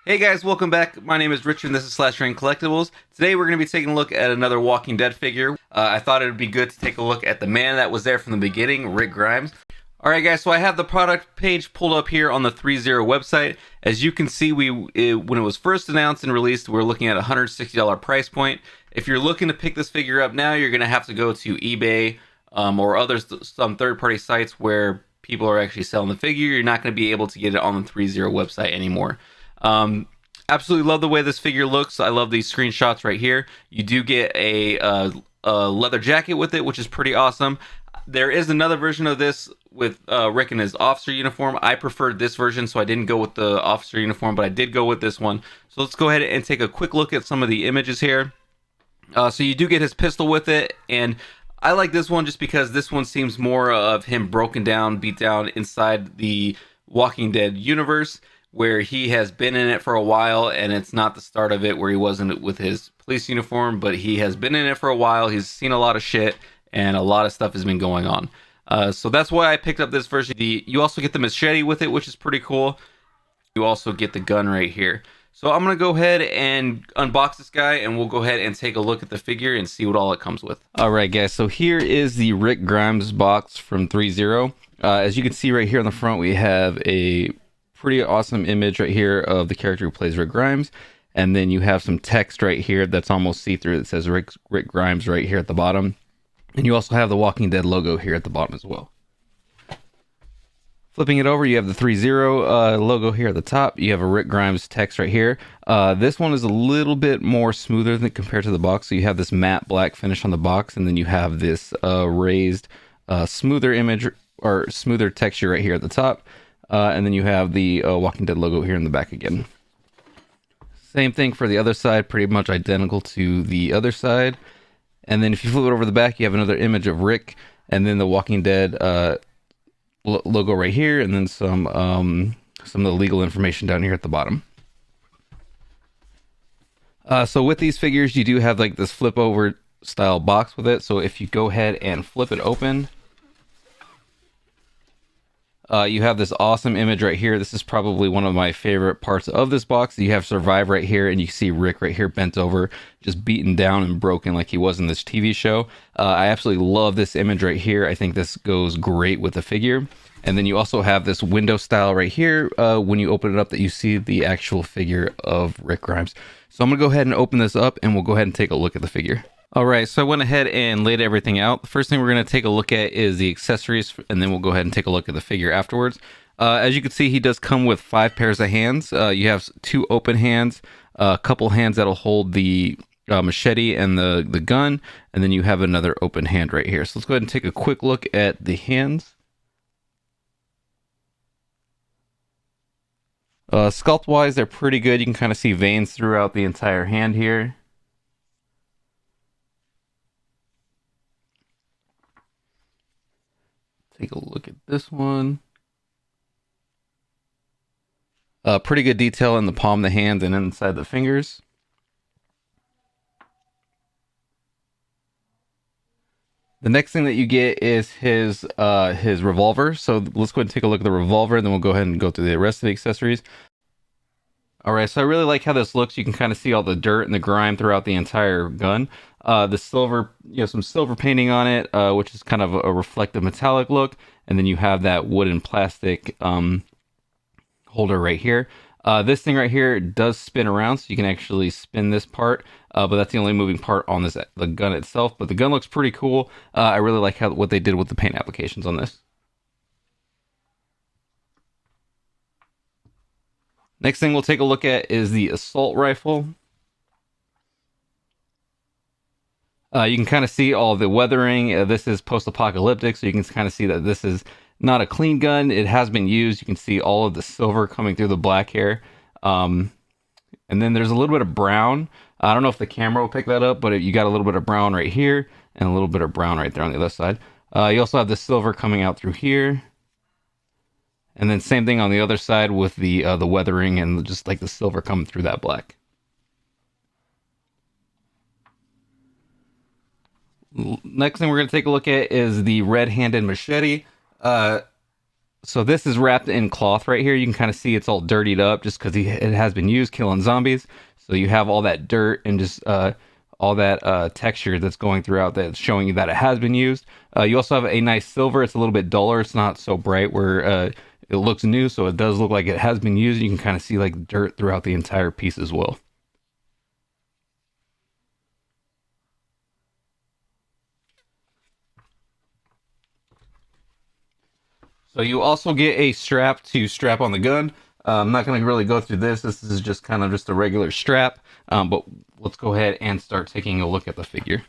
Hey guys, welcome back. My name is Richard and this is Slash Train Collectibles. Today we're going to be taking a look at another Walking Dead figure. I thought it would be good to take a look at the man that was there from the beginning, Rick Grimes. Alright guys, so I have the product page pulled up here on the Threezero website. As you can see, when it was first announced and released, we were looking at a $160 price point. If you're looking to pick this figure up now, you're going to have to go to eBay or some third-party sites where people are actually selling the figure. You're not going to be able to get it on the Threezero website anymore. Absolutely love the way this figure looks. I love these screenshots right here. You do get a leather jacket with it, which is pretty awesome. There is another version of this with Rick in his officer uniform. I preferred this version, so I didn't go with the officer uniform, but I did go with this one. So let's go ahead and take a quick look at some of the images here. So you do get his pistol with it, and I like this one just because this one seems more of him broken down, beat down inside the Walking Dead universe, where he has been in it for a while, and it's not the start of it where he wasn't with his police uniform, but he has been in it for a while. He's seen a lot of shit, and a lot of stuff has been going on. So that's why I picked up this version. You also get the machete with it, which is pretty cool. You also get the gun right here. So I'm going to go ahead and unbox this guy, and we'll go ahead and take a look at the figure and see what all it comes with. Alright guys, so here is the Rick Grimes box from Threezero. As you can see right here on the front, we have a pretty awesome image right here of the character who plays Rick Grimes, and then you have some text right here that's almost see-through that says Rick Grimes right here at the bottom, and you also have the Walking Dead logo here at the bottom as well. Flipping it over, you have the Threezero logo here at the top. You have a Rick Grimes text right here. This one is a little bit more smoother than compared to the box, so you have this matte black finish on the box, and then you have this raised smoother image or smoother texture right here at the top. And then you have the Walking Dead logo here in the back again. Same thing for the other side, pretty much identical to the other side. And then if you flip it over the back, you have another image of Rick, and then the Walking Dead logo right here, and then some of the legal information down here at the bottom. So with these figures, you do have like this flip over style box with it. So if you go ahead and flip it open, you have this awesome image right here. This is probably one of my favorite parts of this box. You have Survive right here, and you see Rick right here bent over, just beaten down and broken like he was in this TV show. I absolutely love this image right here. I think this goes great with the figure. And then you also have this window style right here when you open it up that you see the actual figure of Rick Grimes. So I'm going to go ahead and open this up, and we'll go ahead and take a look at the figure. Alright, so I went ahead and laid everything out. The first thing we're going to take a look at is the accessories, and then we'll go ahead and take a look at the figure afterwards. As you can see, he does come with 5 pairs of hands. You have 2 open hands, a couple hands that'll hold the machete and the gun, and then you have another open hand right here. So let's go ahead and take a quick look at the hands. Sculpt-wise, they're pretty good. You can kind of see veins throughout the entire hand here. Take a look at this one. Pretty good detail in the palm of the hand and inside the fingers. The next thing that you get is his revolver. So let's go ahead and take a look at the revolver, and then we'll go ahead and go through the rest of the accessories. Alright, so I really like how this looks. You can kind of see all the dirt and the grime throughout the entire gun. The silver, some silver painting on it, which is kind of a reflective metallic look. And then you have that wooden plastic holder right here. This thing right here does spin around, so you can actually spin this part. But that's the only moving part on the gun itself. But the gun looks pretty cool. I really like what they did with the paint applications on this. Next thing we'll take a look at is the assault rifle. You can kind of see all the weathering. This is post-apocalyptic, so you can kind of see that this is not a clean gun. It has been used. You can see all of the silver coming through the black hair. And then there's a little bit of brown. I don't know if the camera will pick that up, but you got a little bit of brown right here and a little bit of brown right there on the other side. You also have the silver coming out through here. And then same thing on the other side with the weathering and just like the silver coming through that black. Next thing we're going to take a look at is the red-handed machete. So this is wrapped in cloth right here. You can kind of see it's all dirtied up just because it has been used killing zombies. So you have all that dirt and just all that texture that's going throughout that's showing you that it has been used. You also have a nice silver. It's a little bit duller. It's not so bright where it looks new. So it does look like it has been used. You can kind of see like dirt throughout the entire piece as well. So you also get a strap to strap on the gun. I'm not going to really go through this. This is just kind of just a regular strap. But let's go ahead and start taking a look at the figure.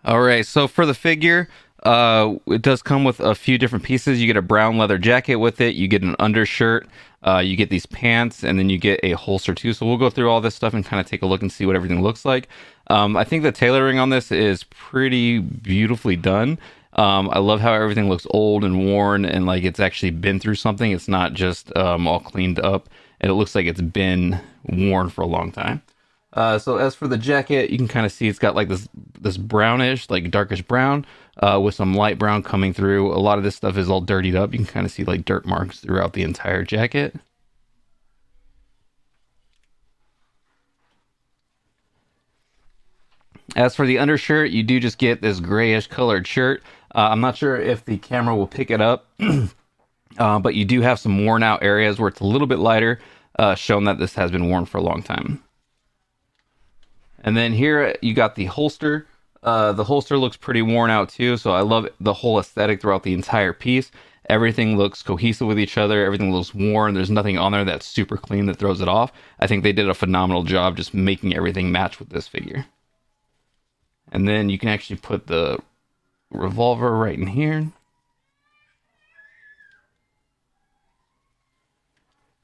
All right, so for the figure, it does come with a few different pieces. You get a brown leather jacket with it. You get an undershirt. You get these pants, and then you get a holster too. So we'll go through all this stuff and kind of take a look and see what everything looks like. I think the tailoring on this is pretty beautifully done. I love how everything looks old and worn and like it's actually been through something. It's not just all cleaned up, and it looks like it's been worn for a long time. So as for the jacket, you can kind of see it's got like this brownish, like darkish brown, with some light brown coming through. A lot of this stuff is all dirtied up. You can kind of see like dirt marks throughout the entire jacket. As for the undershirt, you do just get this grayish colored shirt. I'm not sure if the camera will pick it up, but you do have some worn out areas where it's a little bit lighter, showing that this has been worn for a long time. And then here you got the holster. The holster looks pretty worn out too, so I love the whole aesthetic throughout the entire piece. Everything looks cohesive with each other. Everything looks worn. There's nothing on there that's super clean that throws it off. I think they did a phenomenal job just making everything match with this figure. And then you can actually put the revolver right in here.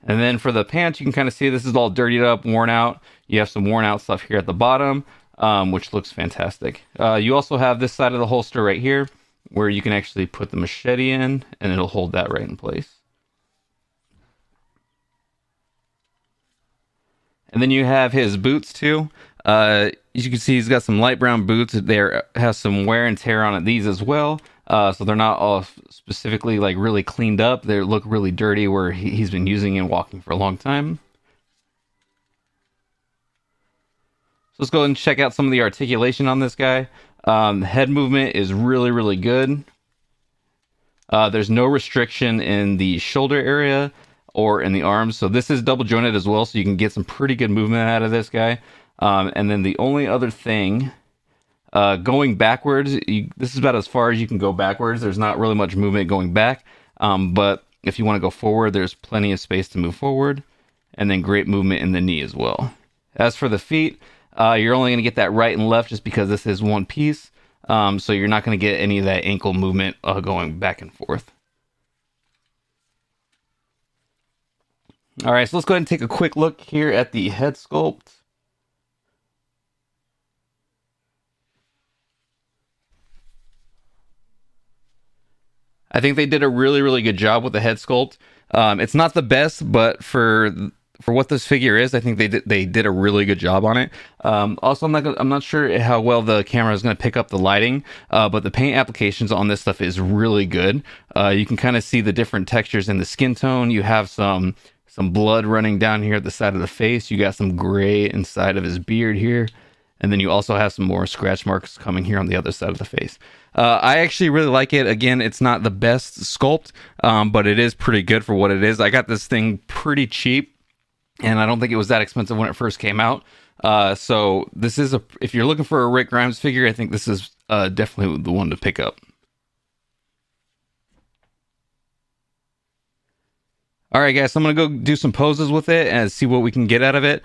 And then for the pants, you can kind of see this is all dirtied up, worn out. You have some worn out stuff here at the bottom, which looks fantastic. You also have this side of the holster right here where you can actually put the machete in and it'll hold that right in place. And then you have his boots too. As you can see, he's got some light brown boots. There has some wear and tear on it, these as well. So they're not all specifically like really cleaned up. They look really dirty where he's been using and walking for a long time. So let's go and check out some of the articulation on this guy. Head movement is really, really good. There's no restriction in the shoulder area or in the arms. So this is double jointed as well. So you can get some pretty good movement out of this guy. And then the only other thing, going backwards, this is about as far as you can go backwards. There's not really much movement going back. But if you want to go forward, there's plenty of space to move forward. And then great movement in the knee as well. As for the feet, you're only going to get that right and left just because this is one piece. So you're not going to get any of that ankle movement going back and forth. All right, so let's go ahead and take a quick look here at the head sculpt. I think they did a really, really good job with the head sculpt. It's not the best, but for what this figure is, I think they did a really good job on it. Also, I'm not sure how well the camera is going to pick up the lighting, but the paint applications on this stuff is really good. You can kind of see the different textures in the skin tone. You have some blood running down here at the side of the face. You got some gray inside of his beard here. And then you also have some more scratch marks coming here on the other side of the face. I actually really like it. Again, it's not the best sculpt, but it is pretty good for what it is. I got this thing pretty cheap, and I don't think it was that expensive when it first came out. So this is if you're looking for a Rick Grimes figure, I think this is definitely the one to pick up. All right, guys, so I'm going to go do some poses with it and see what we can get out of it.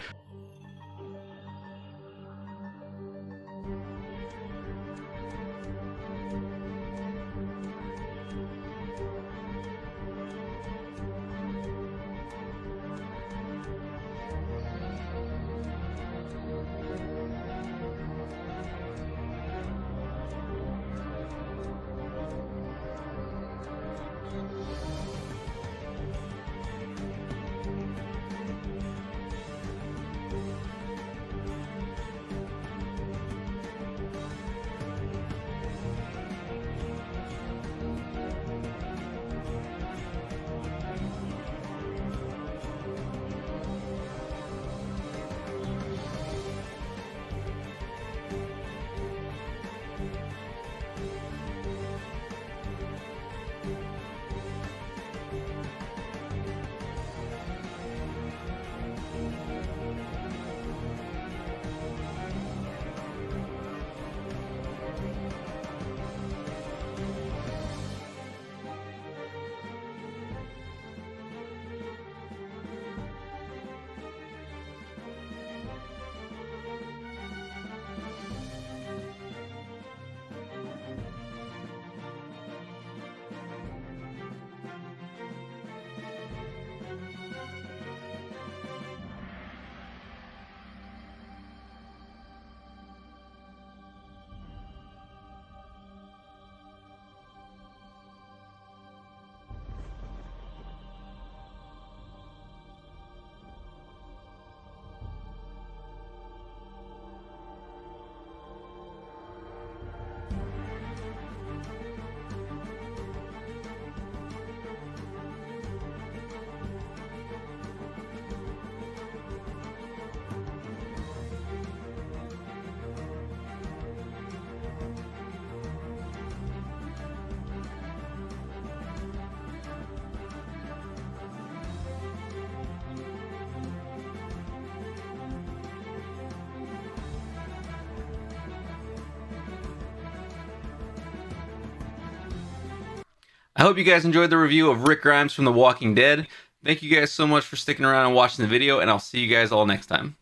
I hope you guys enjoyed the review of Rick Grimes from The Walking Dead. Thank you guys so much for sticking around and watching the video, and I'll see you guys all next time.